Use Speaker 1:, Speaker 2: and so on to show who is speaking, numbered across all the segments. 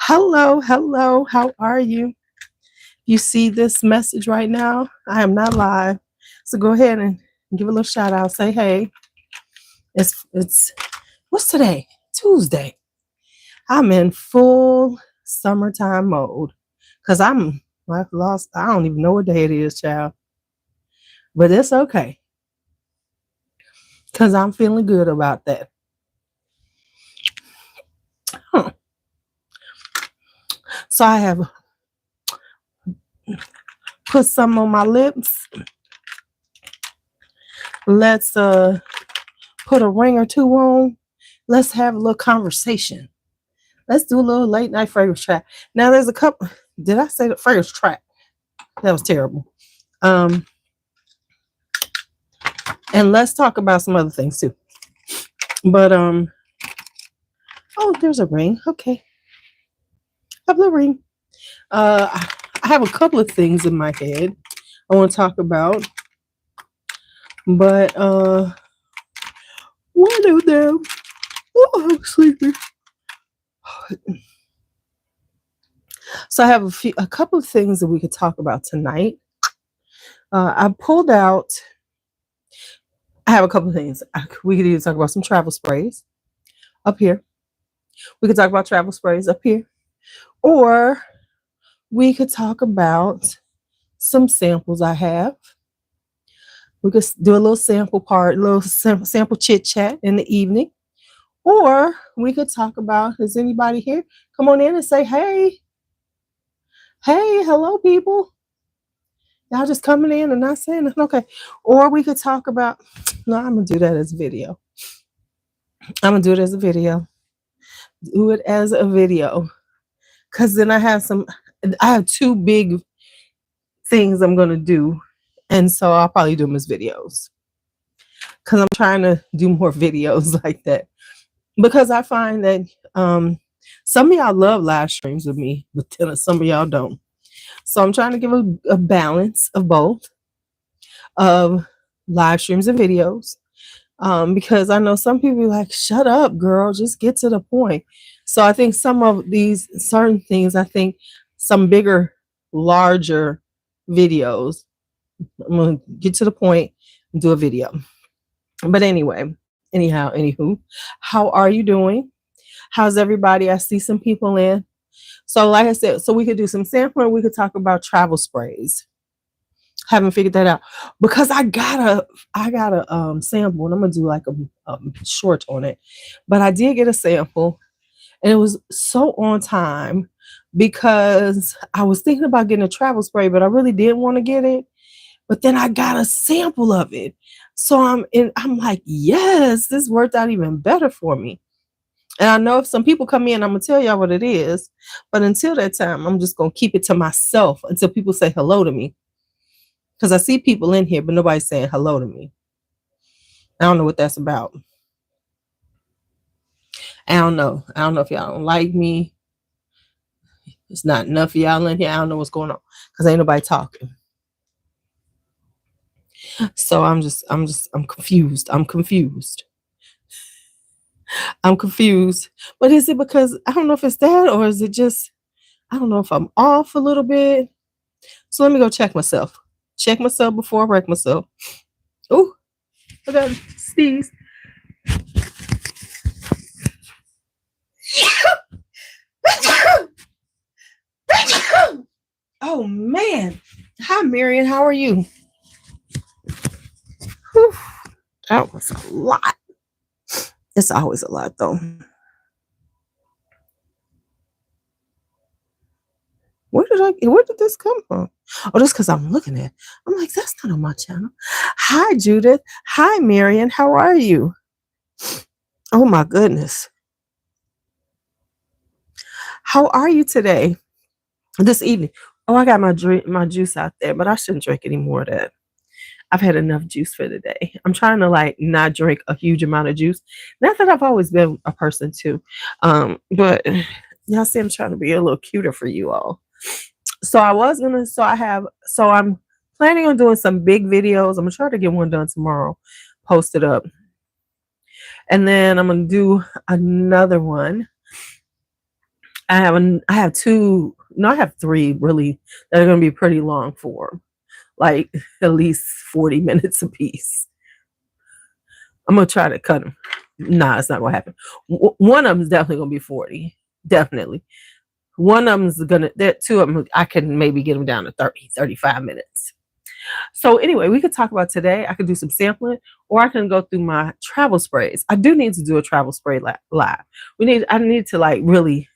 Speaker 1: Hello, hello. How are you? You see this message right now? I am not live. So go ahead and give a little shout out. Say hey. It's what's today? Tuesday. I'm in full summertime mode. Cause I've lost, I don't even know what day it is, child. But it's okay. Cause I'm feeling good about that. Huh. So I have put some on my lips. Let's put a ring or two on. Let's have a little conversation. Let's do a little late night fragrance track. Now there's a couple. Did I say the fragrance track? That was terrible. Um, and let's talk about some other things too. But oh, there's a ring. Okay, I have a ring. I have a couple of things in my head I want to talk about, but one of them. Oh, I'm sleepy. So I have a couple of things that we could talk about tonight. I pulled out. I have a couple of things. We could either talk about some travel sprays up here. We could talk about travel sprays up here, or we could talk about some samples I have. We could do a little sample part, a little sample chit chat in the evening, or we could talk about. Is anybody here? Come on in and say hey. Hey, hello, people. Y'all just coming in and not saying nothing. Okay. Or we could talk about, no, I'm going to do that as a video. I'm going to do it as a video. Do it as a video. Because then I have two big things I'm going to do. And so I'll probably do them as videos. Because I'm trying to do more videos like that. Because I find that some of y'all love live streams with me, but then some of y'all don't. So I'm trying to give a balance of both, of live streams and videos, because I know some people are like, shut up, girl, just get to the point. So I think some of these certain things, I think some bigger, larger videos, I'm going to get to the point and do a video. But anyway, anywho, how are you doing? How's everybody? I see some people in. So like I said, so we could do some sampling. We could talk about travel sprays. Haven't figured that out because I got a sample and I'm gonna do like a short on it. But I did get a sample and it was so on time because I was thinking about getting a travel spray, but I really didn't want to get it. But then I got a sample of it. So I'm like, yes, this worked out even better for me. And I know if some people come in, I'm going to tell y'all what it is. But until that time, I'm just going to keep it to myself until people say hello to me. Because I see people in here, but nobody's saying hello to me. I don't know what that's about. I don't know. I don't know if y'all don't like me. It's not enough of y'all in here. I don't know what's going on because ain't nobody talking. So I'm confused. I'm confused. But is it because I don't know if it's that or is it just, I don't know if I'm off a little bit. So let me go check myself. Check myself before I wreck myself. Oh, I got sneeze. Oh man. Hi Marion, how are you? Whew. That was a lot. It's always a lot though. Where did this come from? Oh, just because I'm looking at it. I'm like, that's not on my channel. Hi, Judith. Hi, Marion. How are you? Oh my goodness. How are you today? This evening. Oh, I got my juice out there, but I shouldn't drink any more of that. I've had enough juice for the day. I'm trying to like not drink a huge amount of juice. Not that I've always been a person too. But y'all see I'm trying to be a little cuter for you all. So I'm planning on doing some big videos. I'm gonna try to get one done tomorrow, post it up. And then I'm gonna do another one I have two, no, I have three really that are going to be pretty long form, like at least 40 minutes a piece. I'm going to try to cut them. Nah, it's not going to happen. One of them is definitely going to be 40. Definitely. One of them is going to, there, two of them, I can maybe get them down to 30, 35 minutes. So anyway, we could talk about today. I could do some sampling, or I can go through my travel sprays. I do need to do a travel spray live. I need to like really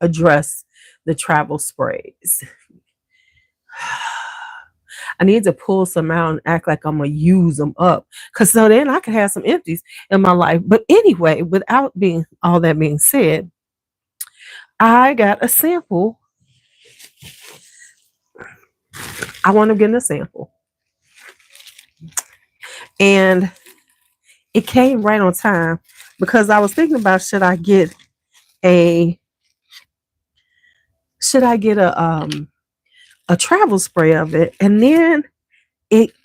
Speaker 1: address the travel sprays. I need to pull some out and act like I'm gonna use them up, because so then I can have some empties in my life. But anyway, without being all that being said, I got a sample. I want to get a sample, and it came right on time because I was thinking about should I get a travel spray of it, and then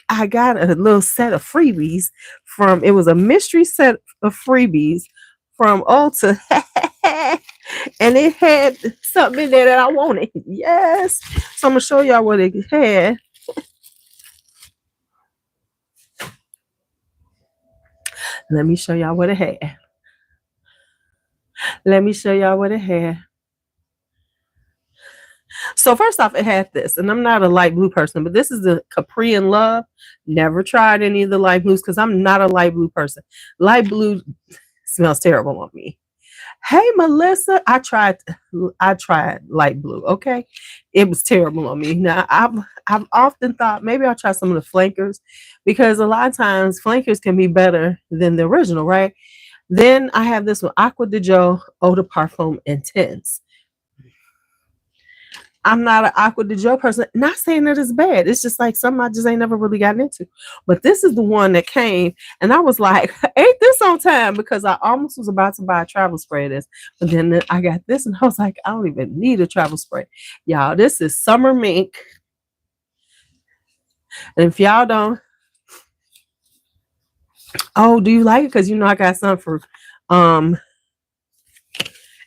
Speaker 1: I got a little set of freebies it was a mystery set of freebies from Ulta. And it had something in there that I wanted. Yes. So I'm gonna show y'all what it had. Let me show y'all what it had. So first off, it had this, and I'm not a light blue person, but this is the Capri in Love. Never tried any of the light blues because I'm not a light blue person. Light blue smells terrible on me. Hey Melissa, I tried light blue. Okay, it was terrible on me. Now I've often thought maybe I'll try some of the flankers, because a lot of times flankers can be better than the original, right? Then I have this one, Aqua de Joe Eau de Parfum Intense. I'm not an Aqua de Joe person. Not saying that it's bad. It's just like something I just ain't never really gotten into. But this is the one that came, and I was like, ain't this on time? Because I almost was about to buy a travel spray of this. But then I got this, and I was like, I don't even need a travel spray. Y'all, this is Summer Mink. And if y'all don't, oh, do you like it? Because you know I got some for, and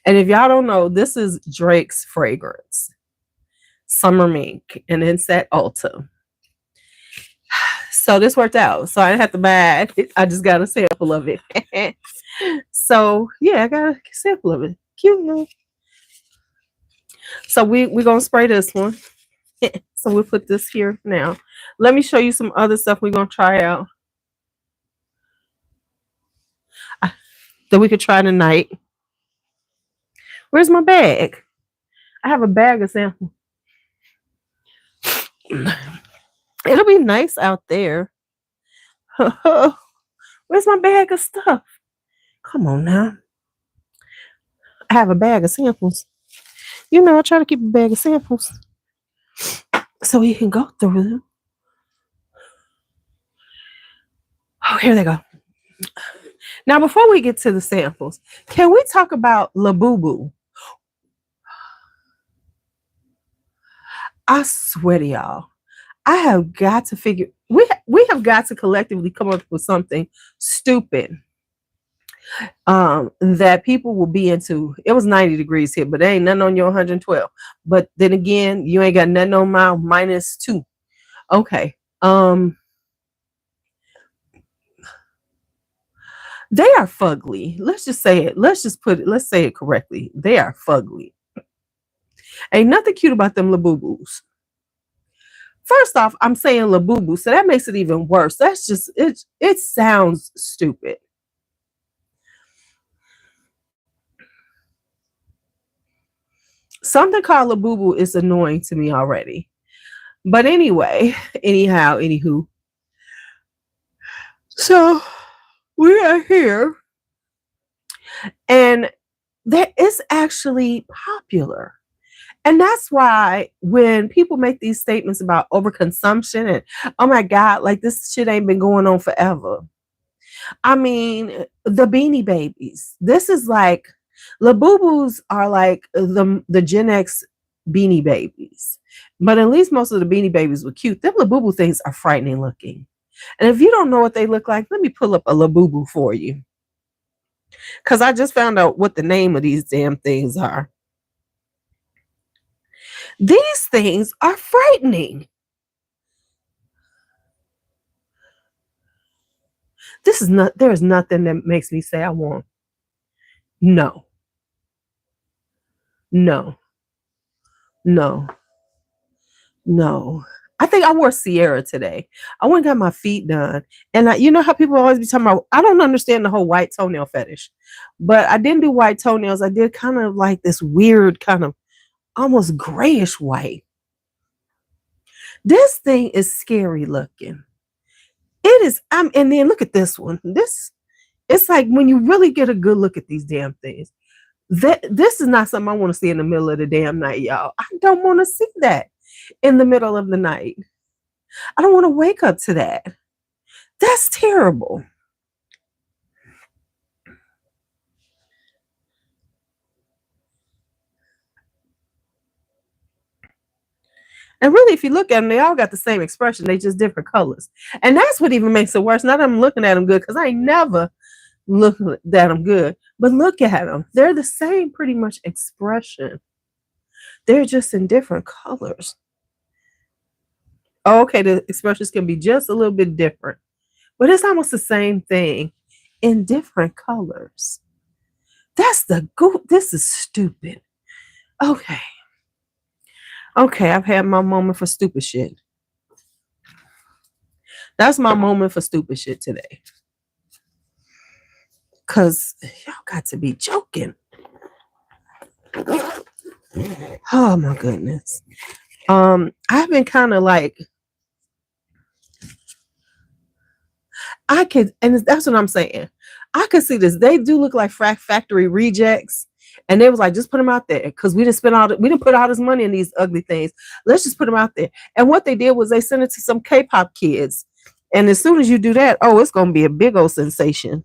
Speaker 1: if y'all don't know, this is Drake's fragrance. Summer Mink, and it's at Ulta. So this worked out. So I didn't have to buy it. I just got a sample of it. So yeah, I got a sample of it. Cute, no? So we're gonna spray this one. So we'll put this here now. Let me show you some other stuff we're gonna try out that we could try tonight. Where's my bag? I have a bag of samples. It'll be nice out there. Where's my bag of stuff? Come on now. I have a bag of samples. You know, I try to keep a bag of samples so we can go through them. Oh, here they go. Now, before we get to the samples, can we talk about LuuLuu? I swear to y'all, I have got to figure, we have got to collectively come up with something stupid that people will be into. It was 90 degrees here, but there ain't nothing on your 112. But then again, you ain't got nothing on my -2. Okay. They are fugly. Let's just say it. Let's say it correctly. They are fugly. Ain't nothing cute about them LuuLuus. First off, I'm saying LuuLuu, so that makes it even worse. That's just it. It sounds stupid. Something called LuuLuu is annoying to me already. But anyway, anywho. So we are here, and that is actually popular. And that's why when people make these statements about overconsumption and, oh my God, like this shit ain't been going on forever. I mean, the Beanie Babies. This is like, LuuLuus are like the Gen X Beanie Babies. But at least most of the Beanie Babies were cute. Them LuuLuu things are frightening looking. And if you don't know what they look like, let me pull up a LuuLuu for you. Because I just found out what the name of these damn things are. These things are frightening. There is nothing that makes me say I want. No, no, no, no. I think I wore Sierra today. I went and got my feet done. And you know how people always be talking about, I don't understand the whole white toenail fetish, but I didn't do white toenails. I did kind of like this weird kind of almost grayish white. This thing is scary looking. It is. And then look at this one. It's like when you really get a good look at these damn things. This is not something I want to see in the middle of the damn night, y'all. I don't want to see that in the middle of the night. I don't want to wake up to that. That's terrible. And really, if you look at them, they all got the same expression. They just different colors. And that's what even makes it worse. Not that I'm looking at them good, because I ain't never looked at them good. But look at them. They're the same pretty much expression. They're just in different colors. Oh, okay, the expressions can be just a little bit different. But it's almost the same thing in different colors. This is stupid. Okay. Okay, I've had my moment for stupid shit. That's my moment for stupid shit today. Because y'all got to be joking. Oh my goodness. I've been kind of like, and that's what I'm saying. I could see this. They do look like factory rejects. And they was like, just put them out there, because we didn't put all this money in these ugly things. Let's just put them out there. And what they did was they sent it to some K-pop kids. And as soon as you do that, it's going to be a big old sensation.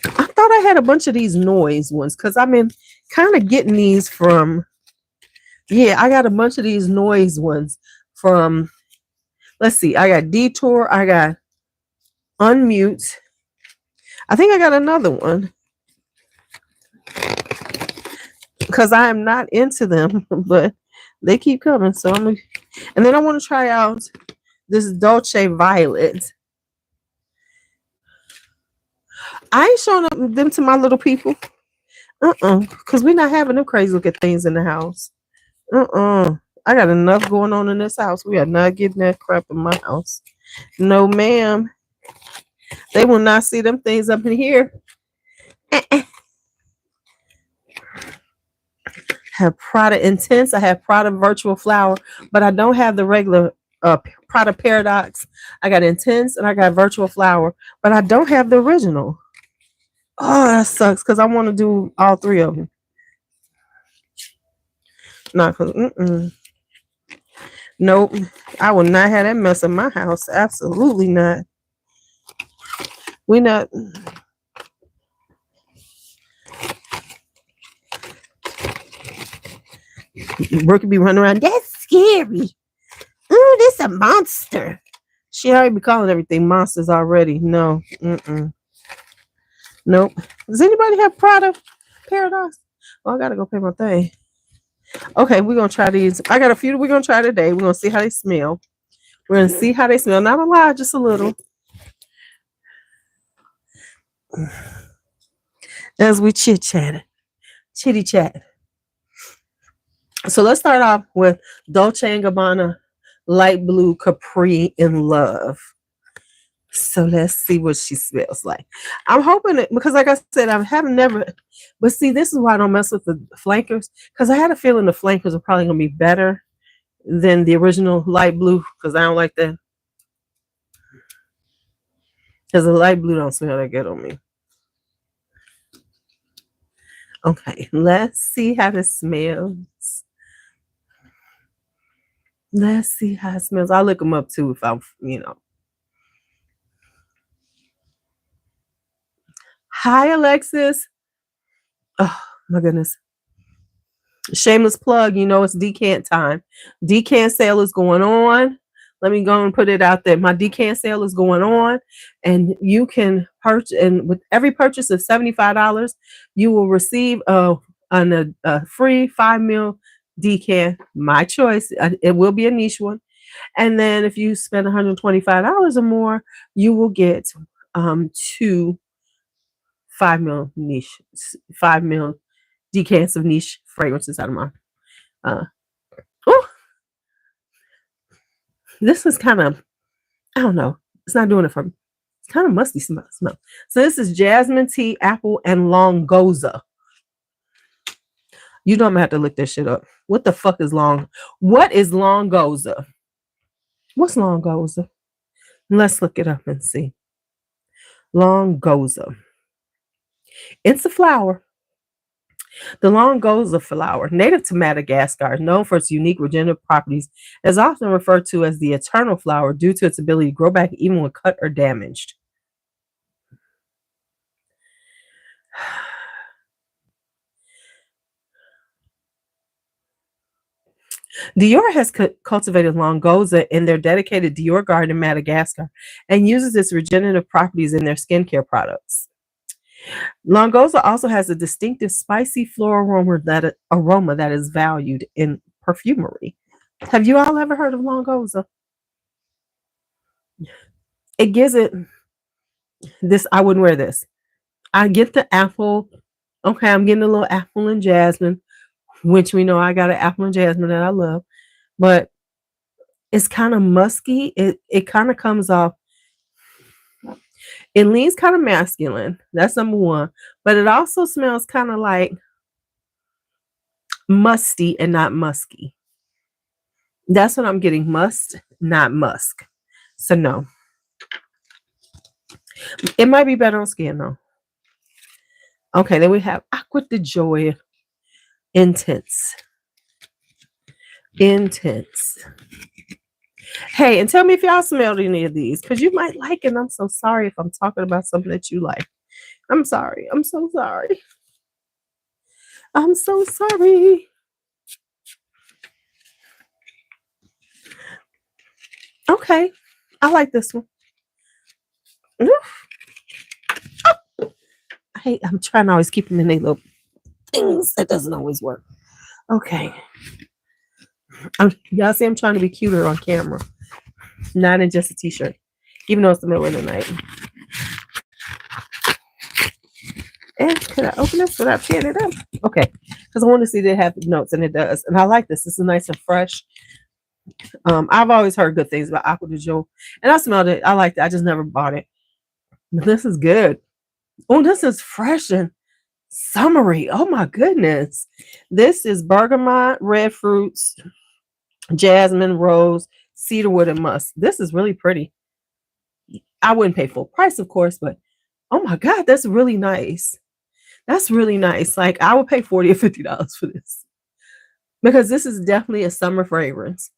Speaker 1: I thought I had a bunch of these noise ones, because I've been kind of getting these from, I got a bunch of these noise ones from, let's see, I got Detour, I got Unmute. I think I got another one, because I am not into them, but they keep coming. So and then I want to try out this Dolce Violet. I ain't showing them to my little people. Because we're not having them crazy looking things in the house. I got enough going on in this house. We are not getting that crap in my house. No, ma'am. They will not see them things up in here. Have Prada Intense. I have Prada Virtual Flower, but I don't have the regular Prada Paradox. I got Intense and I got Virtual Flower, but I don't have the original. Oh, that sucks, because I want to do all three of them. Not because, nope. I will not have that mess in my house. Absolutely not. We not. Brooke could be running around. That's scary. Ooh, this a monster. She already be calling everything monsters already. No. Nope. Does anybody have Prada Paradox? I gotta go pay my thing. Okay, we're gonna try these. I got a few we're gonna try today. We're gonna see how they smell. We're gonna see how they smell. Not a lot, just a little. As we chitty chat. So let's start off with Dolce & Gabbana Light Blue Capri in Love. So let's see what she smells like. I'm hoping it, because like I said, I haven't never, but see, this is why I don't mess with the flankers, because I had a feeling the flankers are probably going to be better than the original light blue, because I don't like that. Because the light blue don't smell that good on me. Okay, let's see how this smells. Let's see how it smells. I'll look them up too if I'm, Hi, Alexis. Oh, my goodness. Shameless plug, it's decant time. Decant sale is going on. Let me go and put it out there. My decant sale is going on, and you can purchase, and with every purchase of $75, you will receive a on a free 5 ml decant, my choice. It will be a niche one. And then if you spend $125 or more, you will get two 5 ml niche, 5 ml decants of niche fragrances out of mine. Oh, this is kind of, I don't know. It's not doing it for me. It's kind of musty smell. So this is jasmine tea, apple, and longoza. You know I'm gonna have to look this shit up. What the fuck is what is longoza? What's longoza? Let's look it up and see. Longoza. It's a flower. The longoza flower, native to Madagascar, known for its unique regenerative properties, is often referred to as the eternal flower due to its ability to grow back even when cut or damaged. Dior has cultivated longoza in their dedicated Dior garden in Madagascar and uses its regenerative properties in their skincare products. Longoza also has a distinctive spicy floral aroma that is valued in perfumery. Have you all ever heard of longoza? It gives it this. I wouldn't wear this. I get the apple. Okay, I'm getting a little apple and jasmine, which we know I got an apple and jasmine that I love, but it's kind of musky. It kind of comes off. It leans kind of masculine. That's number one. But it also smells kind of like musty and not musky. That's what I'm getting. Must, not musk. So no. It might be better on skin though. Okay, then we have Aqua de Joy Intense. Intense. Hey, and tell me if y'all smelled any of these, because you might like it. I'm so sorry if I'm talking about something that you like. I'm sorry. I'm so sorry. I'm so sorry. Okay. I like this one. Oh. I'm trying to always keep them in their little things. That doesn't always work. Okay. Y'all see I'm trying to be cuter on camera. Not in just a t-shirt. Even though it's the middle of the night. And can I open this without tearing it up? Okay. Because I want to see that it has notes, and it does. And I like this. This is nice and fresh. I've always heard good things about Aqua de Joy. And I smelled it. I liked it. I just never bought it. But this is good. Oh, this is fresh and summery. Oh my goodness. This is bergamot, red fruits, jasmine, rose, cedarwood, and musk. This is really pretty. I wouldn't pay full price, of course, but oh my God, that's really nice. That's really nice. Like I would pay $40 or $50 for this because this is definitely a summer fragrance.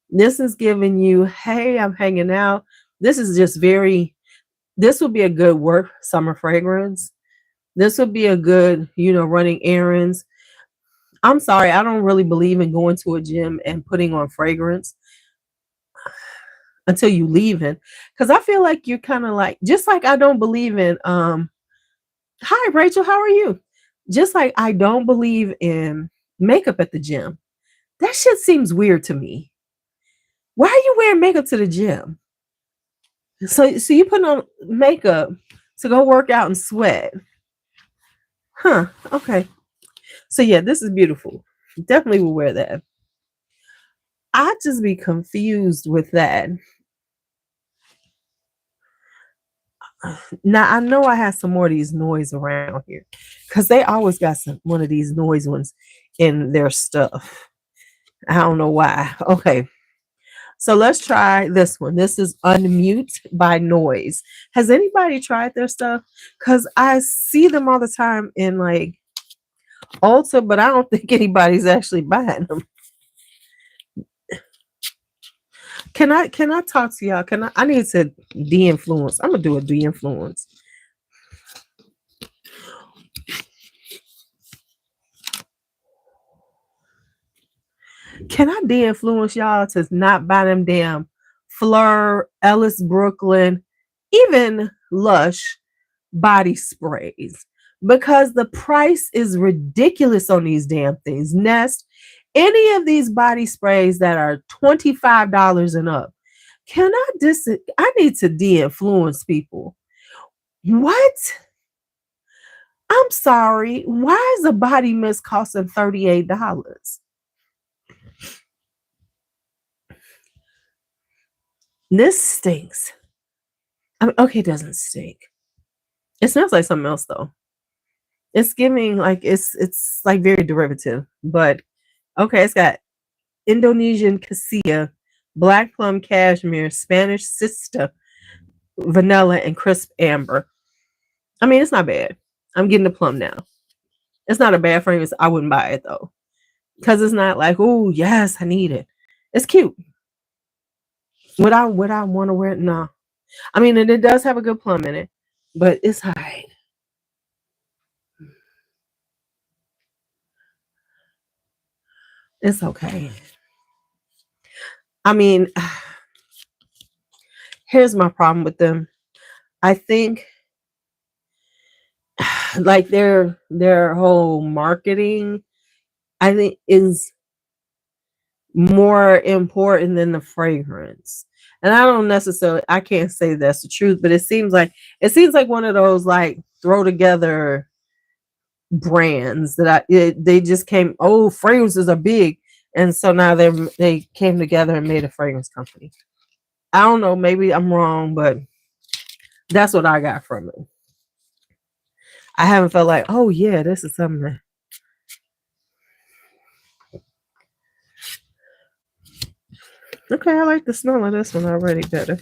Speaker 1: This is giving you, hey, I'm hanging out. This is just this would be a good work summer fragrance. This would be a good, running errands. I'm sorry, I don't really believe in going to a gym and putting on fragrance until you leave in. Because I feel like you're kind of like, just like I don't believe in, hi, Rachel, how are you? Just like I don't believe in makeup at the gym. That shit seems weird to me. Why are you wearing makeup to the gym? So you put on makeup to go work out and sweat. Huh, okay. So yeah, this is beautiful. Definitely will wear that. I'd just be confused with that. Now I know I have some more of these noise around here because they always got one of these noise ones in their stuff. I don't know why. Okay. So let's try this one. This is Unmute by Noise. Has anybody tried their stuff? Because I see them all the time in like Ulta, but I don't think anybody's actually buying them. Can I talk to y'all? I need to de-influence. I'm gonna do a de-influence. Can I de-influence y'all to not buy them damn Fleur, Ellis Brooklyn, even Lush body sprays? because the price is ridiculous on these damn things. Nest, any of these body sprays that are $25 and up. I need to de-influence people. What? I'm sorry. Why is a body mist costing $38? This stinks. I mean, okay, it doesn't stink. It smells like something else though. It's giving like it's like very derivative, but okay, it's got Indonesian cassia, black plum cashmere, Spanish sister, vanilla, and crisp amber. I mean, it's not bad. I'm getting the plum now. It's not a bad fragrance. I wouldn't buy it though, because it's not like, oh yes, I need it. It's cute. Would I want to wear it? No. I mean, and it does have a good plum in it, but it's high. It's okay. I mean, here's my problem with them. I think like their whole marketing, I think, is more important than the fragrance. And I can't say that's the truth, but it seems like one of those like throw together brands that they just came, oh, fragrances are big, and so now they came together and made a fragrance company. I don't know, maybe I'm wrong, but that's what I got from it. I haven't felt like, oh yeah, this is something. Okay, I like the smell of this one already better.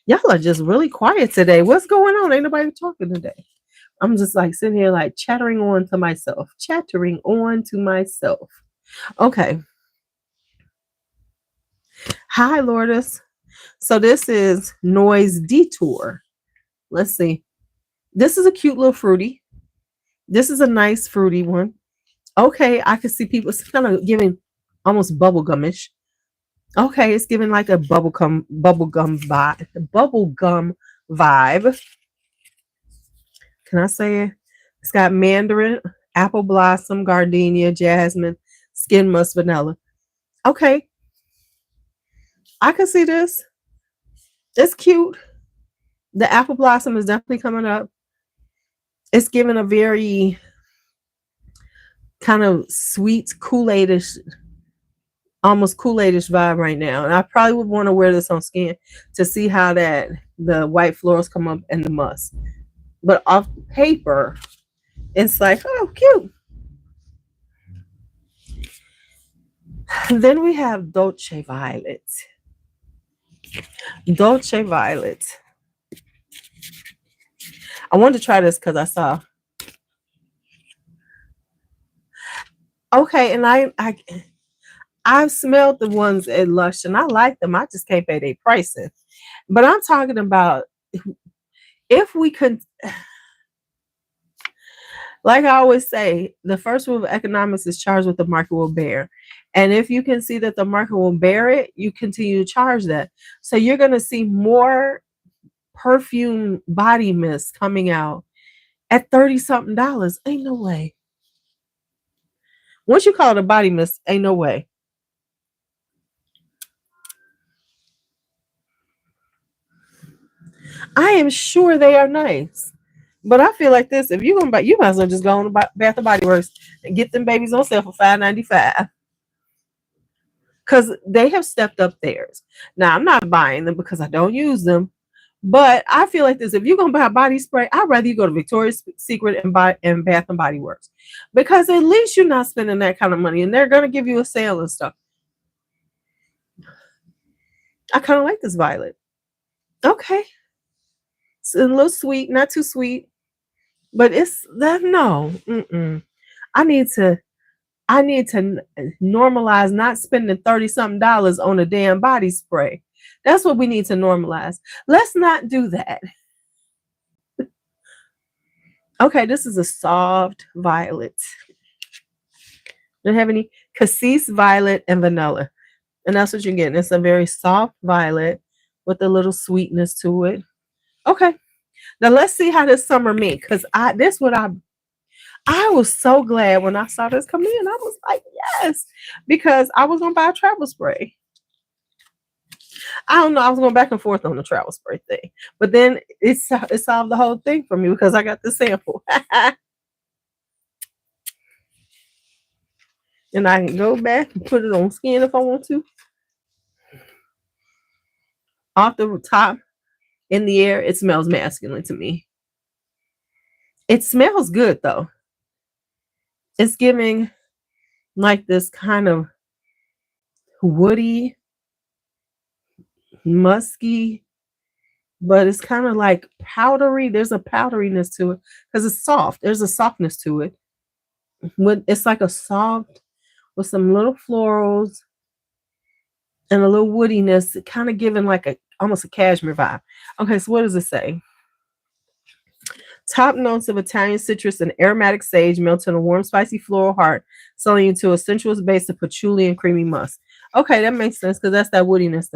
Speaker 1: Y'all are just really quiet today. What's going on? Ain't nobody talking today. I'm just like sitting here like chattering on to myself. Okay. Hi, Lourdes. So this is Noise Detour. Let's see. This is a cute little fruity. This is a nice fruity one. Okay, I can see people. It's kind of giving almost bubblegumish. Okay, it's giving like a bubblegum vibe. Can I say it? It's got mandarin, apple blossom, gardenia, jasmine, skin musk, vanilla. Okay, I can see this. It's cute. The apple blossom is definitely coming up. It's giving a very kind of sweet Kool-Aid-ish, almost Kool-Aid-ish vibe right now. And I probably would want to wear this on skin to see how the white florals come up and the musk. But off paper, it's like, oh, cute. Then we have Dolce Violet. Dolce Violet. I wanted to try this because I saw. Okay, and I've smelled the ones at Lush and I like them. I just can't pay their prices. But I'm talking about if we could, like I always say, the first rule of economics is charge what the market will bear. And if you can see that the market will bear it, you continue to charge that. So you're going to see more perfume body mist coming out at $30-something. Ain't no way. Once you call it a body mist, ain't no way. I am sure they are nice. But I feel like this, if you're going to buy, you might as well just go on to Bath and Body Works and get them babies on sale for $5.95. Because they have stepped up theirs. Now, I'm not buying them because I don't use them. But I feel like this, if you're going to buy a body spray, I'd rather you go to Victoria's Secret and Bath and Body Works. Because at least you're not spending that kind of money. And they're going to give you a sale and stuff. I kind of like this violet. Okay. It's a little sweet, not too sweet. But it's that, no. I need to normalize not spending $30-something on a damn body spray. That's what we need to normalize. Let's not do that. Okay, this is a soft violet. Don't have any cassis, violet, and vanilla. And that's what you're getting. It's a very soft violet with a little sweetness to it. Okay. Now let's see how this summer me, because I was so glad when I saw this come in. I was like, yes, because I was gonna buy a travel spray. I don't know. I was going back and forth on the travel spray thing, but then it solved the whole thing for me because I got the sample, and I can go back and put it on skin if I want to. Off the top, in the air, it smells masculine to me. It smells good though. It's giving like this kind of woody, musky, but it's kind of like powdery. There's a powderiness to it because it's soft. There's a softness to it. It's like a soft with some little florals and a little woodiness, kind of giving like almost a cashmere vibe. Okay, so what does it say? Top notes of Italian citrus and aromatic sage melt in a warm, spicy floral heart, selling into a sensuous base of patchouli and creamy musk. Okay, that makes sense because that's that woodiness,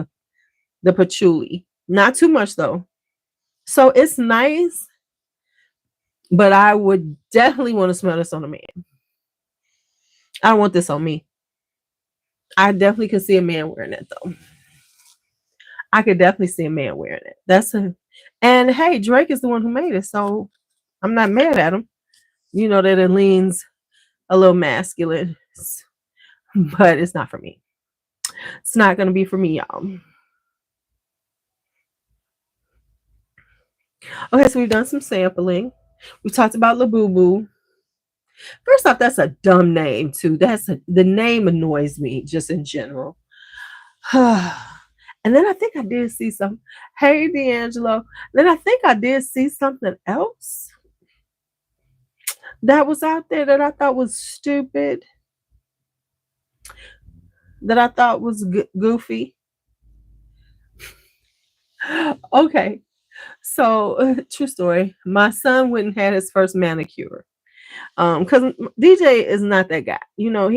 Speaker 1: the patchouli. Not too much though. So it's nice, but I would definitely want to smell this on a man. I don't want this on me. I definitely could see a man wearing it though. I could definitely see a man wearing it. And hey, Drake is the one who made it, so I'm not mad at him. You know that it leans a little masculine, but it's not for me. It's not going to be for me, y'all. Okay, so we've done some sampling. We talked about LuuLuu. First off, that's a dumb name too. The name annoys me just in general. And then I think I did see some. Hey, D'Angelo. Then I think I did see something else that was out there that I thought was stupid, that I thought was goofy. Okay, so true story. My son went and had his first manicure. Because DJ is not that guy. You know,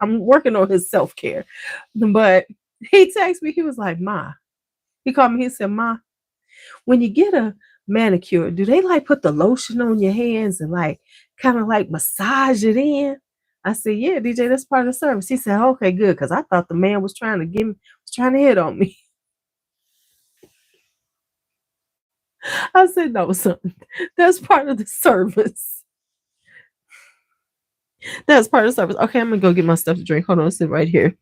Speaker 1: I'm working on his self-care. But he texted me, he was like, Ma. He called me, he said, Ma, when you get a manicure, do they like put the lotion on your hands and like kind of like massage it in? I said, yeah, DJ, that's part of the service. He said, okay, good, because I thought the man was trying to hit on me. I said, no, son, that's part of the service. That's part of the service. Okay, I'm gonna go get my stuff to drink. Hold on, sit right here.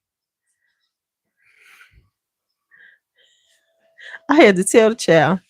Speaker 1: I had to tell the child.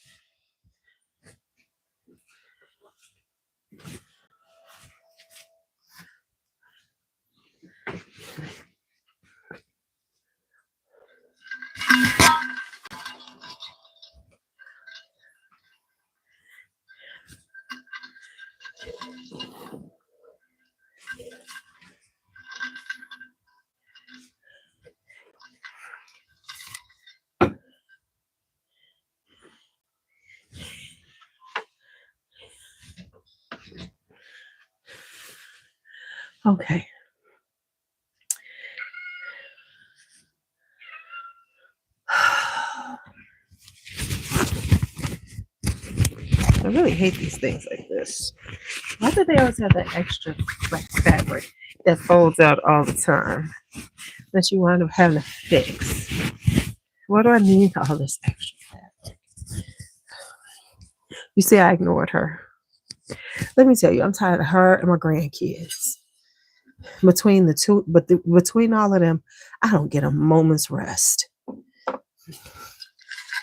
Speaker 1: Okay. I really hate these things like this. Why do they always have that extra like fabric that folds out all the time that you wind up having to fix? What do I need all this extra fabric? You see, I ignored her. Let me tell you, I'm tired of her and my grandkids. Between the two, between all of them, I don't get a moment's rest.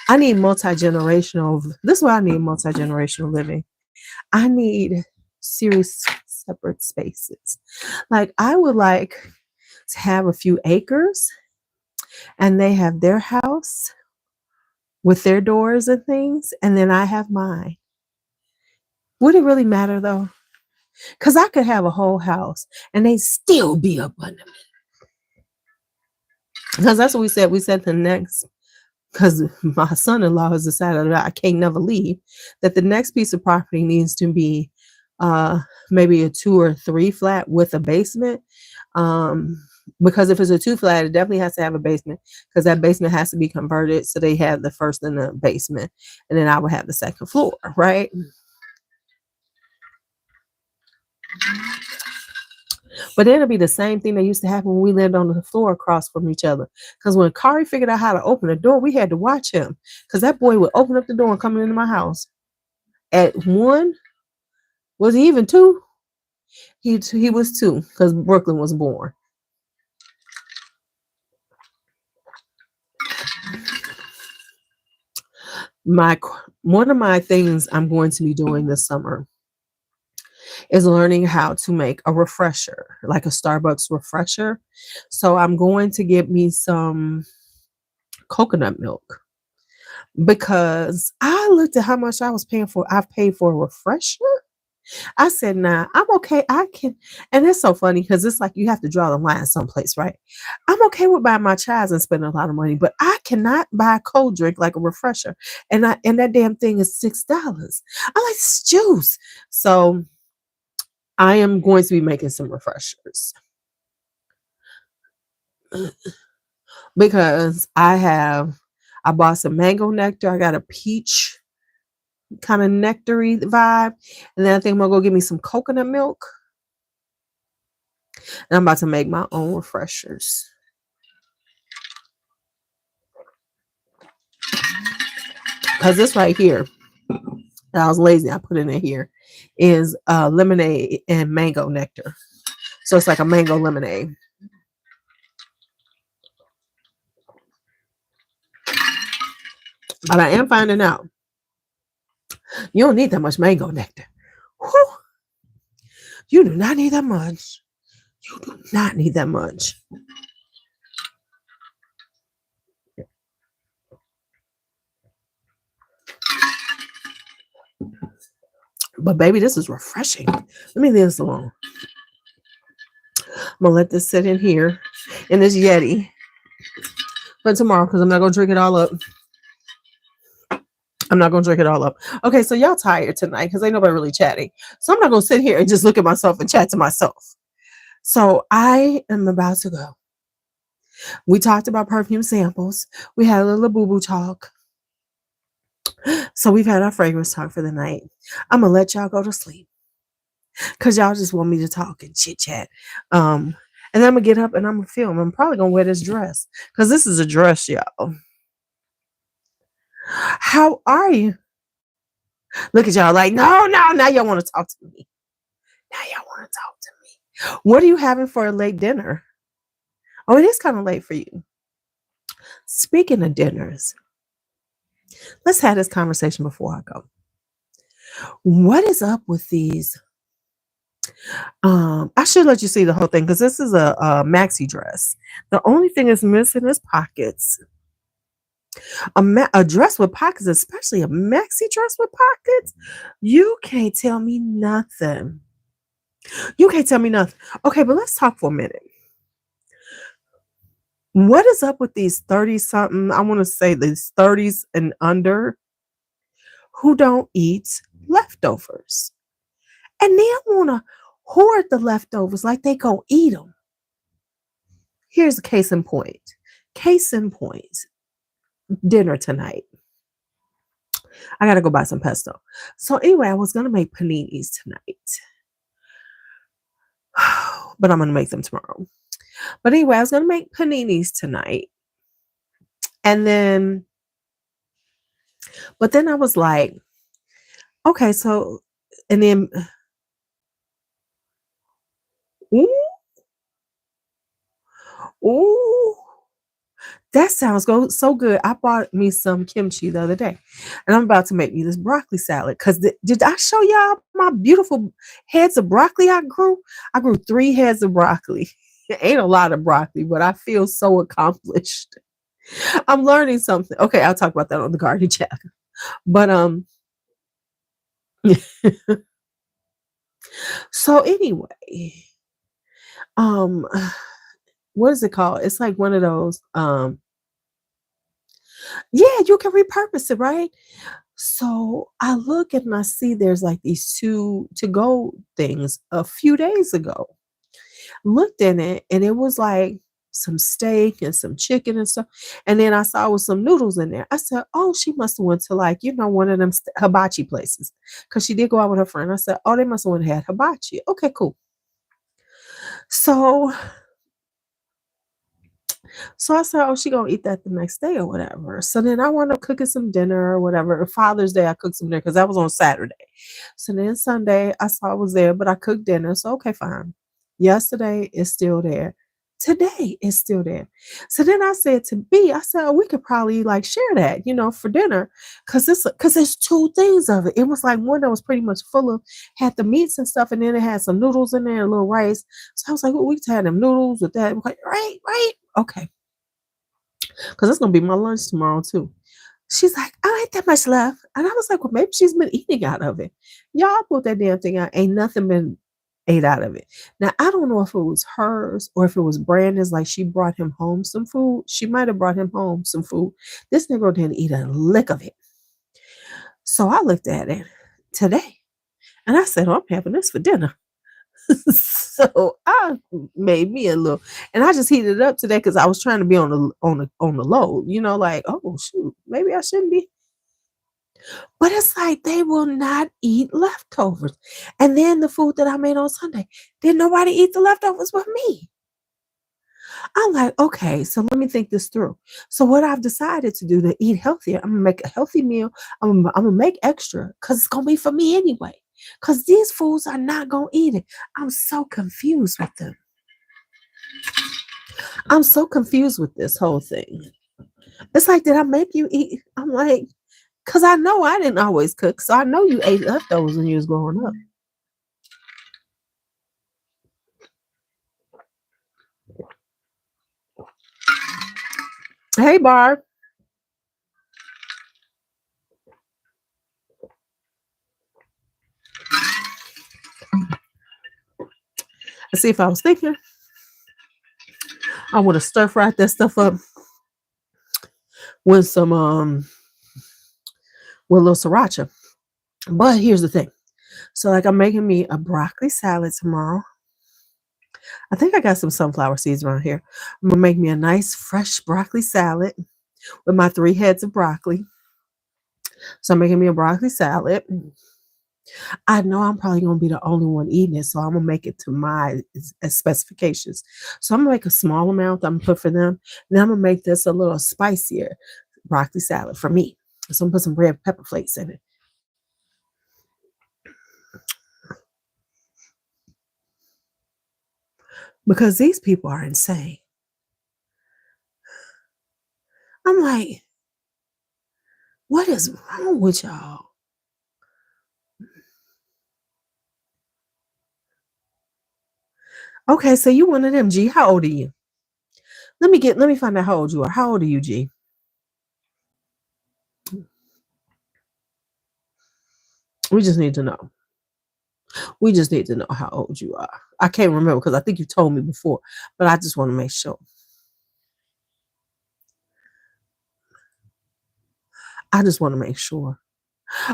Speaker 1: I need multi-generational. This is why I need multi-generational living. I need serious separate spaces. Like I would like to have a few acres and they have their house with their doors and things, and then I have mine. Would it really matter though? Because I could have a whole house and they still be abundant. Because that's what we said. We said the next, because my son-in-law has decided that I can't never leave, that the next piece of property needs to be maybe a 2 or 3 flat with a basement. Because if it's a two flat, it definitely has to have a basement because that basement has to be converted. So they have the first and the basement, and then I would have the second floor, right? But then it'll be the same thing that used to happen when we lived on the floor across from each other. Because when Kari figured out how to open the door, we had to watch him. Because that boy would open up the door and come into my house. At one, was he even two? He was two because Brooklyn was born. One of my things I'm going to be doing this summer is learning how to make a refresher, like a Starbucks refresher. So I'm going to get me some coconut milk because I looked at how much I was paying for. I've paid for a refresher. I said, nah, I'm okay. I can. And it's so funny because it's like you have to draw the line someplace, right? I'm okay with buying my chives and spending a lot of money, but I cannot buy a cold drink like a refresher. And that damn thing is $6. I like this juice. So I am going to be making some refreshers because I bought some mango nectar. I got a peach kind of nectary vibe. And then I think I'm going to go get me some coconut milk. And I'm about to make my own refreshers. Because this right here, I was lazy, I put it in here, is lemonade and mango nectar. So it's like a mango lemonade. But I am finding out you don't need that much mango nectar. Whew. You do not need that much. You do not need that much. But baby, this is refreshing. Let me leave this alone. I'm gonna let this sit in here in this Yeti for tomorrow because I'm not gonna drink it all up. Okay, so y'all tired tonight because ain't nobody really chatting. So I'm not gonna sit here and just look at myself and chat to myself. So I am about to go. We talked about perfume samples. We had a little boo-boo talk. So we've had our fragrance talk for the night. I'm gonna let y'all go to sleep because y'all just want me to talk and chit chat. And then I'm gonna get up and I'm gonna film. I'm probably gonna wear this dress because this is a dress, y'all. How are you? Look at y'all like, no, now y'all want to talk to me. Now y'all want to talk to me. What are you having for a late dinner? Oh, it is kind of late for you. Speaking of dinners, let's have this conversation before I go. What is up with these? I should let you see the whole thing because this is a maxi dress. The only thing is missing is pockets. A dress with pockets, especially a maxi dress with pockets, you can't tell me nothing. You can't tell me nothing. Okay, but let's talk for a minute. What is up with these 30-something, I want to say these 30s and under, who don't eat leftovers? And they want to hoard the leftovers like they go eat them. Here's a case in point. Dinner tonight. I got to go buy some pesto. So anyway, I was going to make paninis tonight. But I'm going to make them tomorrow. But anyway, I was going to make paninis tonight. But then I was like, okay, so, and then, ooh, that sounds so good. I bought me some kimchi the other day, and I'm about to make me this broccoli salad. Because did I show y'all my beautiful heads of broccoli I grew? I grew 3 heads of broccoli. It ain't a lot of broccoli, but I feel so accomplished. I'm learning something. Okay, I'll talk about that on the garden chat. But so anyway, what is it called? It's like one of those yeah, you can repurpose it, right? So I look and I see there's like these 2 to-go things a few days ago. Looked in it, and it was like some steak and some chicken and stuff. And then I saw with some noodles in there. I said, "Oh, she must have went to like one of them hibachi places, because she did go out with her friend." I said, "Oh, they must have went and had hibachi." Okay, cool. So I said, "Oh, she gonna eat that the next day or whatever." So then I wound up cooking some dinner or whatever. Father's Day, I cooked some dinner because that was on Saturday. So then Sunday, I saw it was there, but I cooked dinner. So okay, fine. Yesterday is still there. Today is still there. So then I said to B, I said, "Oh, we could probably like share that, for dinner, because there's two things of it. It was like one that was pretty much full of had the meats and stuff, and then it had some noodles in there, a little rice. So I was like, well, we could have them noodles with that. Like, right, right, okay, because it's gonna be my lunch tomorrow too." She's like, "I ain't that much left." And I was like, well, maybe she's been eating out of it. Y'all put that damn thing out. Ain't nothing been ate out of it. Now, I don't know if it was hers or if it was Brandon's, like she brought him home some food. She might have brought him home some food. This nigga didn't eat a lick of it. So I looked at it today and I said, "Oh, I'm having this for dinner." So I made me a little, and I just heated it up today because I was trying to be on the low, like, oh shoot, maybe I shouldn't be. But it's like they will not eat leftovers. And then the food that I made on Sunday, did nobody eat the leftovers but me? I'm like, okay, so let me think this through. So what I've decided to do to eat healthier, I'm gonna make a healthy meal. I'm gonna make extra because it's gonna be for me anyway. Because these fools are not gonna eat it. I'm so confused with them. I'm so confused with this whole thing. It's like, did I make you eat? I'm like, because I know I didn't always cook, so I know you ate leftovers when you was growing up. Hey, Barb. Let's see, if I was thinking, I would have stir fried that stuff up with some with a little sriracha. But here's the thing. So like I'm making me a broccoli salad tomorrow. I think I got some sunflower seeds around here. I'm gonna make me a nice fresh broccoli salad with my 3 heads of broccoli. So I'm making me a broccoli salad. I know I'm probably gonna be the only one eating it, so I'm gonna make it to my specifications. So I'm gonna make a small amount that I'm gonna put for them. Then I'm gonna make this a little spicier broccoli salad for me. So I'm gonna put some red pepper flakes in it. Because these people are insane. I'm like, what is wrong with y'all? Okay, so you one of them, G. How old are you? Let me find out how old you are. How old are you, G? We just need to know. We just need to know how old you are. I can't remember because I think you told me before, but I just want to make sure. I just want to make sure.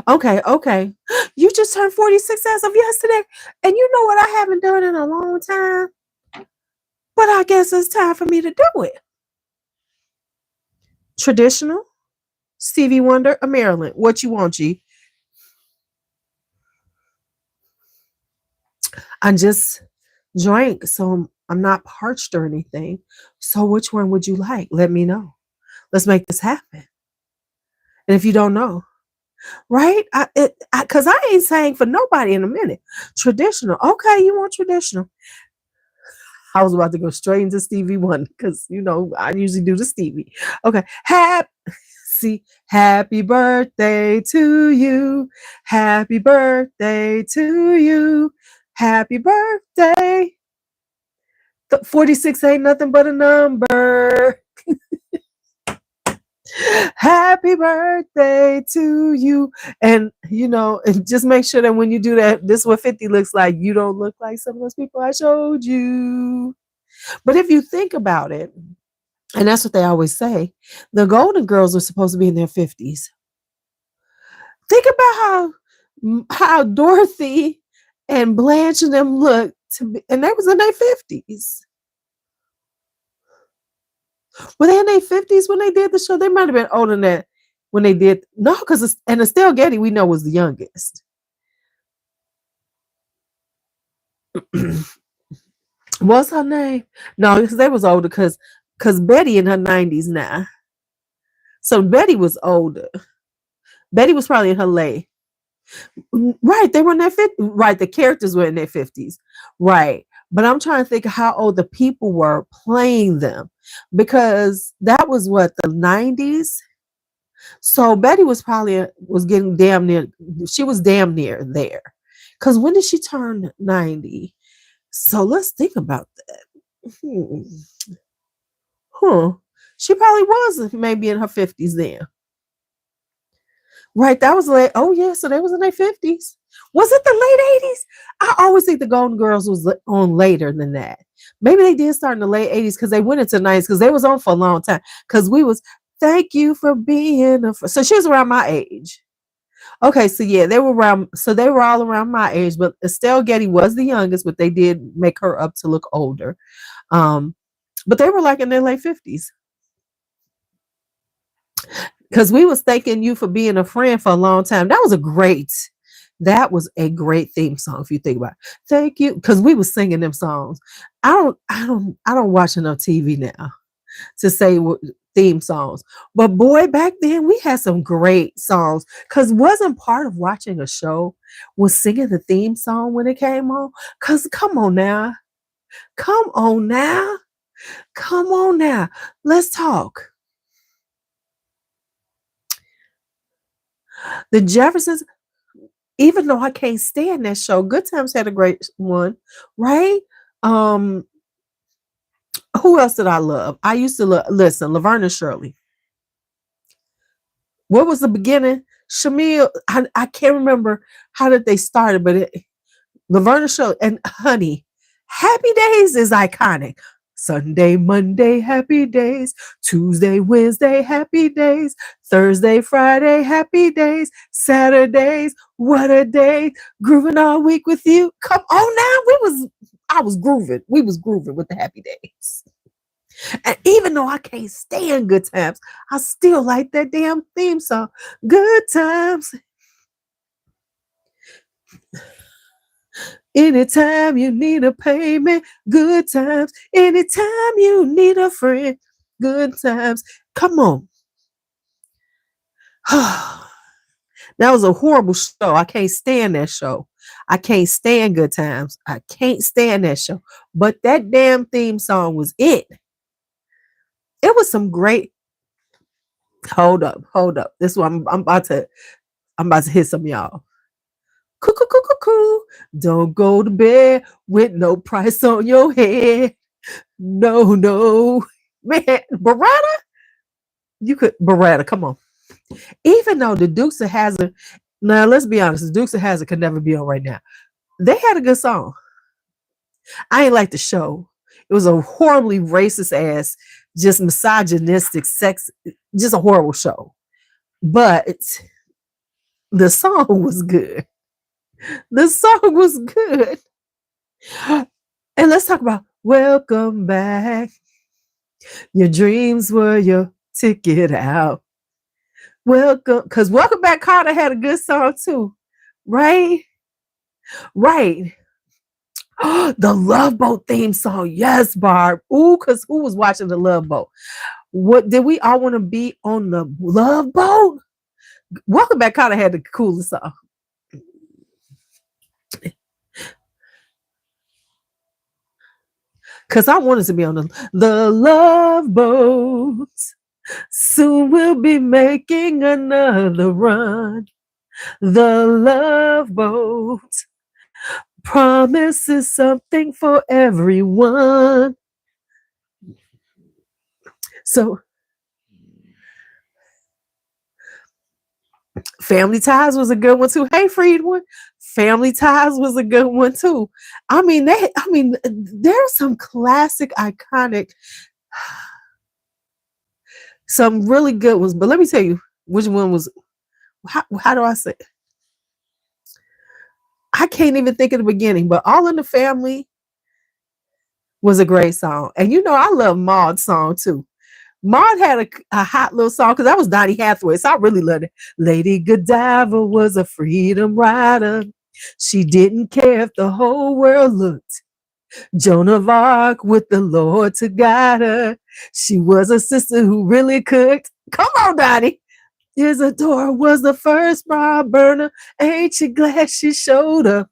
Speaker 1: Okay, okay. You just turned 46 as of yesterday. And you know what I haven't done in a long time? But I guess it's time for me to do it. Traditional, Stevie Wonder, or Maryland. What you want, G? I just drank, so I'm not parched or anything. So which one would you like? Let me know. Let's make this happen. And if you don't know, right? Because I ain't saying for nobody in a minute. Traditional. Okay, you want traditional. I was about to go straight into Stevie Wonder because I usually do the Stevie. Okay. Happy birthday to you. Happy birthday to you. Happy birthday. 46 ain't nothing but a number. Happy birthday to you. And and just make sure that when you do that, this is what 50 looks like. You don't look like some of those people I showed you. But if you think about it, and that's what they always say, the Golden Girls are supposed to be in their 50s. Think about how Dorothy and Blanche and them look to be, and they was in their 50s. Were they in their 50s when they did the show? They might have been older than that when they did. No, because and Estelle Getty, we know, was the youngest. What's her name? No, because they was older because Betty in her 90s now. So Betty was older. Betty was probably in her late. Right, they were in their 50s. Right, the characters were in their 50s. Right. But I'm trying to think of how old the people were playing them. Because that was what, the 90s? So Betty was probably was getting damn near, she was damn near there. Because when did she turn 90? So let's think about that. She probably was maybe in her 50s then. Right, that was late. Oh yeah, so they was in their 50s. Was it the late 80s? I always think the Golden Girls was on later than that. Maybe they did start in the late 80s because they went into the 90s because they was on for a long time. Because we was, thank you for being a so she was around my age. Okay, so yeah, they were around, so they were all around my age, but Estelle Getty was the youngest, but they did make her up to look older. But they were like in their late 50s. Because we was thanking you for being a friend for a long time. That was a great theme song if you think about it. Thank you. Because we was singing them songs. I don't watch enough TV now to say theme songs. But boy, back then we had some great songs. Because wasn't part of watching a show was singing the theme song when it came on. Because come on now. Come on now. Come on now. Let's talk. The Jeffersons, even though I can't stand that show, Good Times had a great one, right? Who else did I love? I used to listen, Laverne and Shirley. What was the beginning? Shamil, I can't remember how did they started, but Laverne and Shirley and Honey. Happy Days is iconic. Sunday, Monday, happy days. Tuesday, Wednesday, happy days. Thursday, Friday, happy days. Saturdays, what a day. Grooving all week with you. Come on now. I was grooving. We was grooving with the happy days. And even though I can't stand Good Times, I still like that damn theme song. Good Times. Anytime you need a payment, good times. Anytime you need a friend, good times. Come on. That was a horrible show. I can't stand that show. I can't stand Good Times. I can't stand that show. But that damn theme song was it. It was some great. Hold up. This is what I'm about to hit some of y'all. Cuckoo. Don't go to bed with no price on your head. No. Man, Beretta? Beretta, come on. Even though the Dukes of Hazzard, now let's be honest, the Dukes of Hazzard could never be on right now. They had a good song. I ain't like the show. It was a horribly racist ass, just misogynistic, sex, just a horrible show. But the song was good. The song was good. And let's talk about Welcome Back. Your dreams were your ticket out. Welcome, because Welcome Back Carter had a good song too. Right. The Love Boat theme song. Yes, Barb. Ooh, because who was watching the Love Boat? What did we all want to be on the Love Boat? Welcome Back Carter had the coolest song. Because I wanted to be on the Love Boat. Soon we'll be making another run. The Love Boat promises something for everyone. So, Family Ties was a good one too. Hey, Friedman. Family Ties was a good one too. There's some classic, iconic, some really good ones. But let me tell you which one was. How do I say? I can't even think of the beginning. But All in the Family. was a great song. And I love Maud's song too. Maud had a hot little song because that was Donny Hathaway. So I really loved it. Lady Godiva was a freedom rider. She didn't care if the whole world looked. Joan of Arc with the Lord to guide her. She was a sister who really cooked. Come on, Donnie. Isadora was the first bar burner. Ain't you glad she showed up?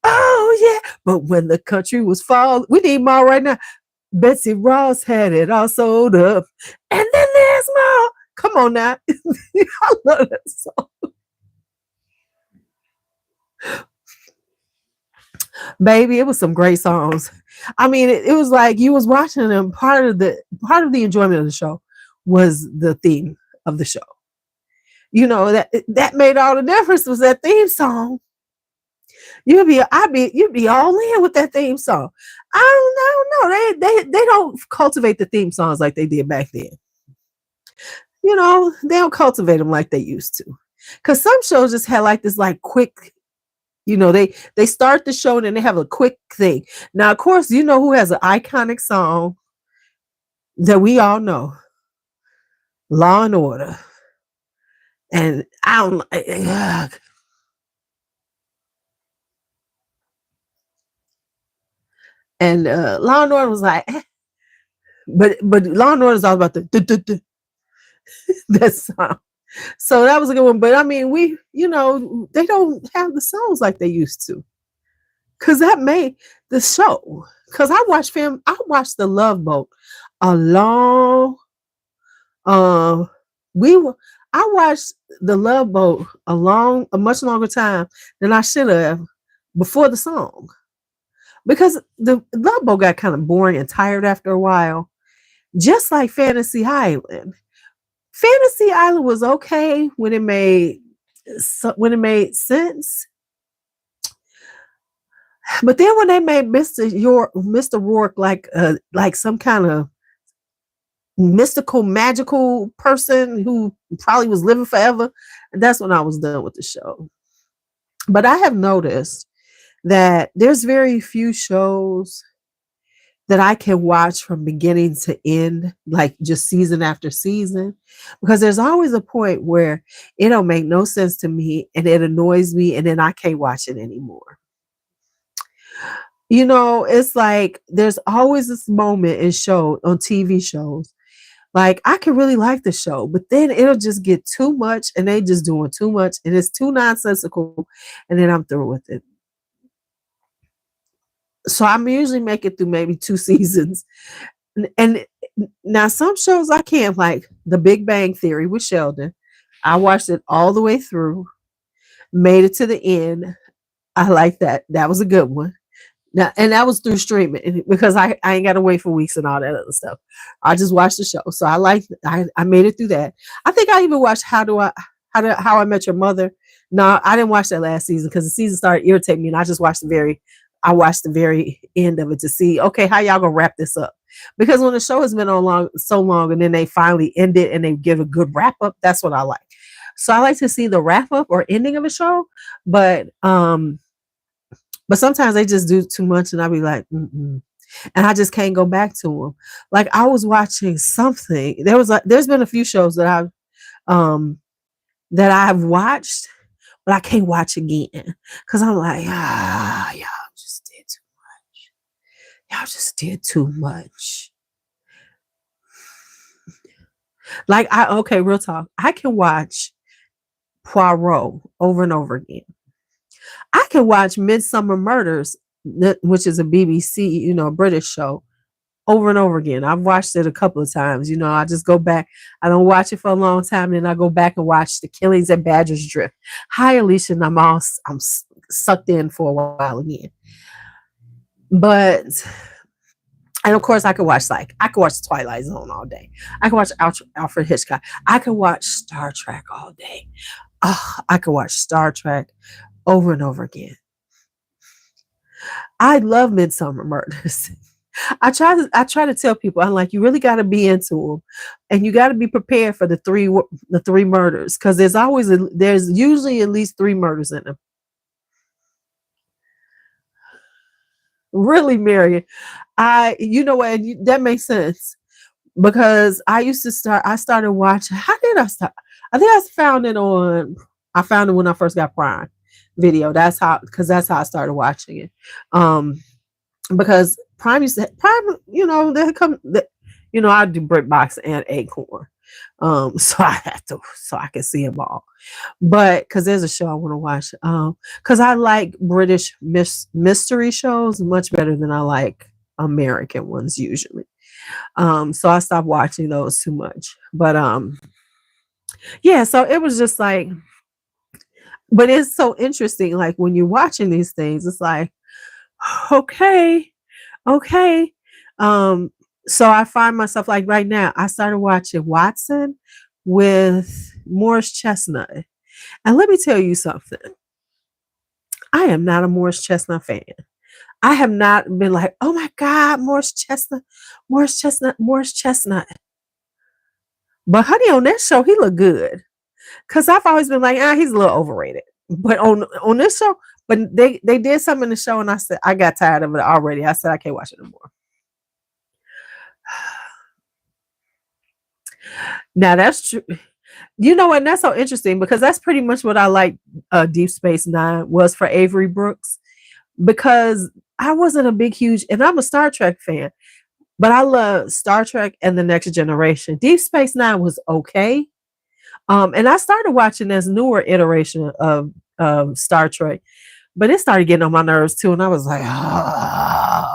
Speaker 1: Oh, yeah. But when the country was falling, we need more right now. Betsy Ross had it all sold up. And then there's more. Come on now. I love that song. Baby, it was some great songs. I mean, it was like you was watching them. Part of the enjoyment of the show was the theme of the show. That made all the difference was that theme song. You'd be all in with that theme song. I don't know. They don't cultivate the theme songs like they did back then. They don't cultivate them like they used to. Because some shows just had like this like quick, they start the show and then they have a quick thing. Now, of course, who has an iconic song that we all know? Law and Order. And I don't and Law and Order was like, but Law and Order is all about the that song. So that was a good one. But I mean, they don't have the songs like they used to. Cause that made the show. Cause I watched The Love Boat a long I watched The Love Boat a much longer time than I should have before the song. Because the Love Boat got kind of boring and tired after a while. Just like Fantasy Island. Fantasy Island was okay when it made sense. But then when they made Mr. Rourke like some kind of mystical, magical person who probably was living forever, that's when I was done with the show. But I have noticed that there's very few shows that I can watch from beginning to end, like just season after season, because there's always a point where it don't make no sense to me and it annoys me and then I can't watch it anymore. It's like there's always this moment on TV shows. Like I can really like the show, but then it'll just get too much and they just doing too much and it's too nonsensical and then I'm through with it. So I'm usually make it through maybe 2 seasons. And now some shows I can't, like The Big Bang Theory with Sheldon. I watched it all the way through, made it to the end. I like that. That was a good one. Now, and that was through streaming because I ain't got to wait for weeks and all that other stuff. I just watched the show. So I made it through that. I think I even watched How I Met Your Mother. No, I didn't watch that last season because the season started irritating me and I watched the very end of it to see, okay, how y'all gonna wrap this up? Because when the show has been on so long and then they finally end it and they give a good wrap up, that's what I like. So I like to see the wrap up or ending of a show, but sometimes they just do too much and I'll be like, mm-mm. And I just can't go back to them. Like I was watching something. There's been a few shows that I've watched, but I can't watch again because I'm like, y'all just did too much. Y'all just did too much. Like real talk. I can watch Poirot over and over again. I can watch Midsummer Murders, which is a BBC, British show, over and over again. I've watched it a couple of times. I just go back. I don't watch it for a long time, and then I go back and watch The Killings at Badger's Drift. Hi, Alicia, and I'm sucked in for a while again. But, and of course, I could watch Twilight Zone all day. I could watch Alfred Hitchcock. I could watch Star Trek all day. I could watch Star Trek over and over again. I love Midsummer Murders. I try to tell people, I'm like, you really got to be into them, and you got to be prepared for the three murders because there's usually at least 3 murders in them. Really, Marion. You know what? That makes sense because I started watching. How did I start? I think I found it when I first got Prime Video. Because that's how I started watching it. Um, because Prime, I do BritBox and Acorn. So I have to, so I can see them all. But because there's a show I want to watch. Because I like British mystery shows much better than I like American ones usually. So I stopped watching those too much. But yeah, so it was just like, but it's so interesting. Like when you're watching these things, it's like, okay, okay. Um, so I find myself like right now, I started watching Watson with Morris Chestnut. And let me tell you something. I am not a Morris Chestnut fan. I have not been like, oh my God, Morris Chestnut, Morris Chestnut, Morris Chestnut. But honey, on that show, he looked good. Cause I've always been like, he's a little overrated. But on this show, but they did something in the show, and I said I got tired of it already. I said I can't watch it anymore. Now that's true. You know what? That's so interesting because that's pretty much what I like. Deep Space Nine was for Avery Brooks because I wasn't a huge, and I'm a Star Trek fan, but I love Star Trek and the Next Generation. Deep Space Nine was okay. And I started watching this newer iteration of Star Trek, but it started getting on my nerves too. And I was like,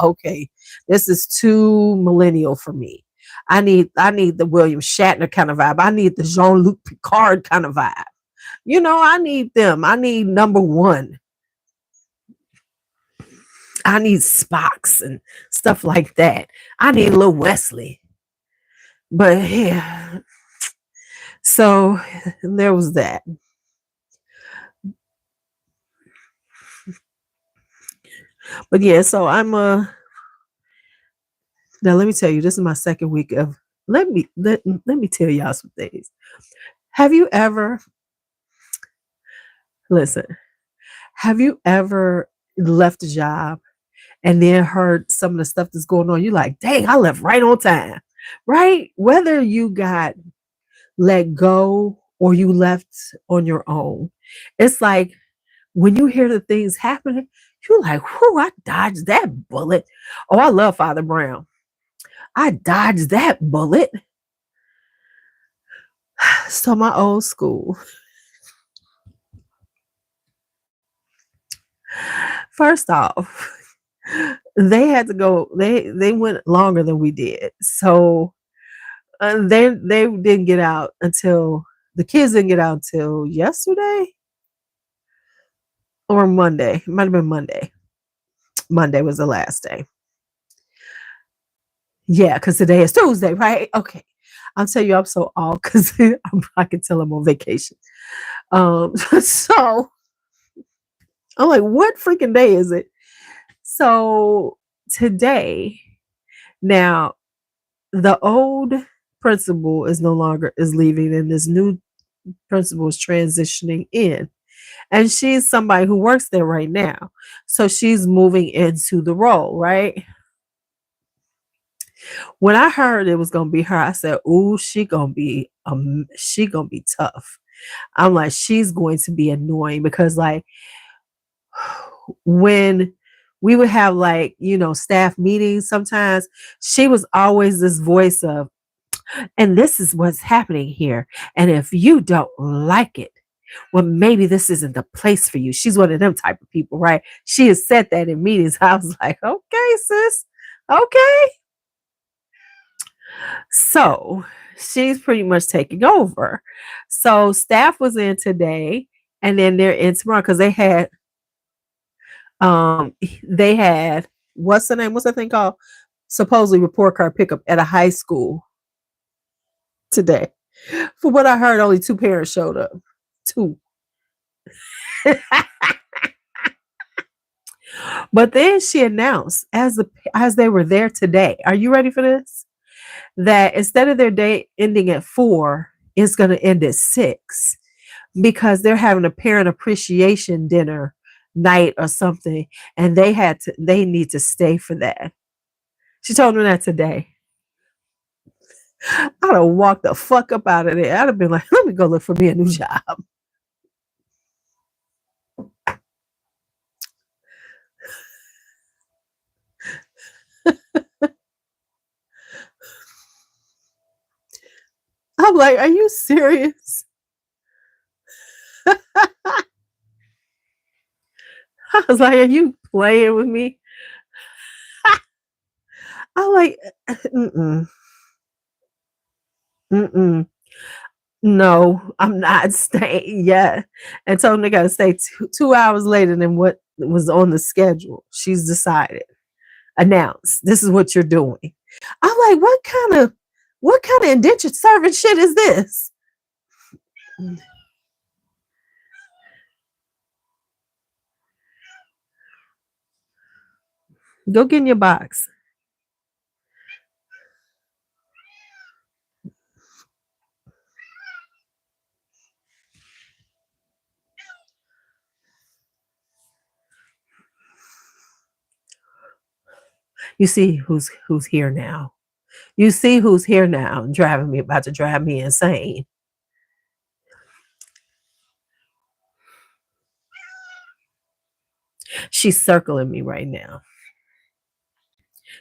Speaker 1: okay, this is too millennial for me. I need the William Shatner kind of vibe. I need the Jean-Luc Picard kind of vibe. I need them. I need number one. I need Spocks and stuff like that. I need little Wesley. But yeah. So there was that. But yeah, so I'm now let me tell you, this is my second week of let me tell y'all some things. Have you ever listen, have you ever left a job and then heard some of the stuff that's going on? You're like, dang, I left right on time. Right? Whether you got let go or you left on your own. It's like when you hear the things happening, you're like, whoo, I dodged that bullet. Oh, I love Father Brown. I dodged that bullet. So my old school. First off, they had to go. They went longer than we did. So they didn't get out until the kids didn't get out until yesterday or Monday. It might have been Monday. Monday was the last day. Yeah, because today is Tuesday, right? Okay. I'll tell you, I'm so off because I can tell I'm on vacation. So I'm like, what freaking day is it? So today, now the old principal is no longer is leaving, and this new principal is transitioning in. And she's somebody who works there right now. So she's moving into the role, right? When I heard it was gonna be her, I said, "Ooh, she gonna be tough." I'm like, she's going to be annoying because like when we would have like, staff meetings sometimes, she was always this voice of, and this is what's happening here. And if you don't like it, well, maybe this isn't the place for you. She's one of them type of people, right? She has said that in meetings. I was like, okay, sis. Okay. So she's pretty much taking over. So staff was in today and then they're in tomorrow because they had what's the name? What's that thing called? Supposedly report card pickup at a high school today. From what I heard, only two parents showed up. Two. But then she announced as they were there today. Are you ready for this? That instead of their day ending at 4, it's going to end at 6 because they're having a parent appreciation dinner night or something, and they need to stay for that. She told me that today. I'd have walked the fuck up out of there. I'd have been like, let me go look for me a new job. I'm like, are you serious? I was like, are you playing with me? I'm like, mm-mm, mm-mm. No, I'm not staying yet. And told them they got to stay 2 hours later than what was on the schedule. She's decided. Announced. This is what you're doing. I'm like, what kind of indentured servant shit is this? Go get in your box. You see who's here now. You see who's here now, about to drive me insane. She's circling me right now.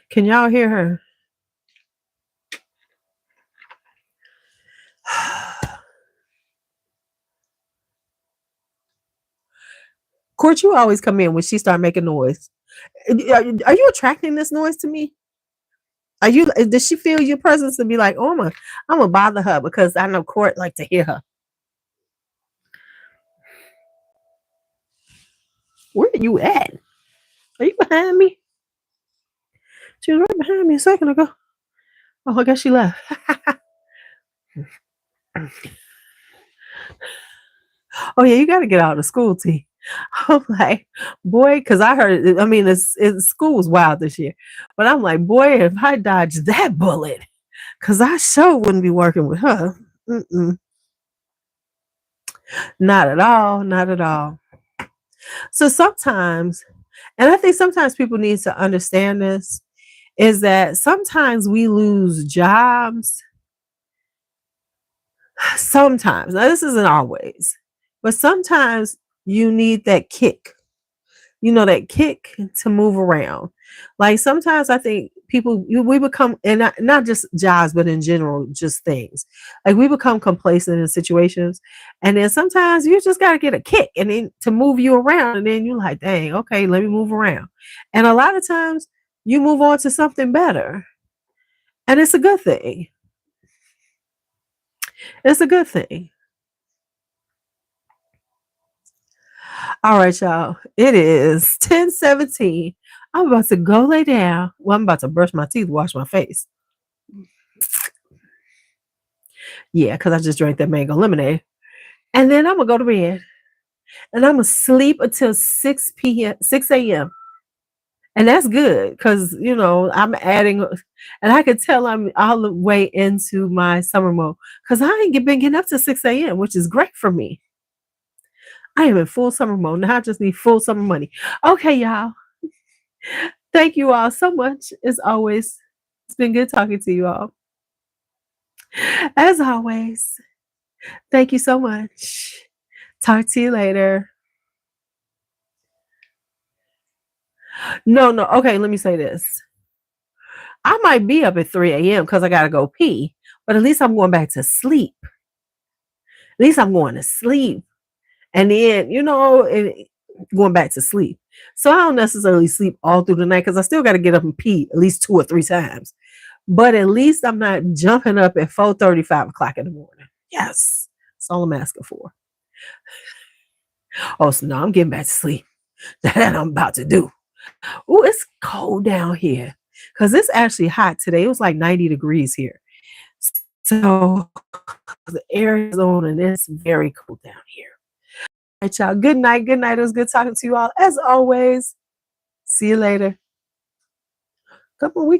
Speaker 1: Can y'all hear her? Court, you always come in when she start making noise. Are you attracting this noise to me? Does she feel your presence and be like, oh, I'm gonna bother her because I know Court like to hear her? Where are you at? Are you behind me? She was right behind me a second ago. Oh, I guess she left. Oh yeah, you got to get out of school, T. I'm like, boy, because I heard. I mean, school was wild this year, but I'm like, boy, if I dodged that bullet, because I sure wouldn't be working with her. Mm-mm. Not at all. Not at all. So sometimes, and I think sometimes people need to understand this, is that sometimes we lose jobs. Sometimes, now this isn't always, but sometimes you need that kick. That kick to move around. Like sometimes I think we become, and not just jobs, but in general, just things. Like we become complacent in situations, and then sometimes you just got to get a kick, and then to move you around, and then you're like, dang, okay, let me move around. And a lot of times you move on to something better, and it's a good thing. It's a good thing. All right, y'all. It is 10:17. I'm about to go lay down. Well, I'm about to brush my teeth, wash my face. Yeah, because I just drank that mango lemonade. And then I'm gonna go to bed. And I'm gonna sleep until 6 p.m. 6 a.m. And that's good because I'm adding, and I can tell I'm all the way into my summer mode because I ain't been getting up to 6 a.m., which is great for me. I am in full summer mode. Now I just need full summer money. Okay, y'all. Thank you all so much. As always, it's been good talking to you all. As always, thank you so much. Talk to you later. No. Okay, let me say this. I might be up at 3 a.m. because I got to go pee, but at least I'm going back to sleep. At least I'm going to sleep. And then, going back to sleep. So I don't necessarily sleep all through the night because I still got to get up and pee at least 2 or 3 times. But at least I'm not jumping up at 4:30, 5 o'clock in the morning. Yes. That's all I'm asking for. Oh, so now I'm getting back to sleep. That I'm about to do. Oh, it's cold down here. Because it's actually hot today. It was like 90 degrees here. So the air is on and it's very cold down here. All right, y'all. Good night. Good night. It was good talking to you all. As always, see you later. Come on, we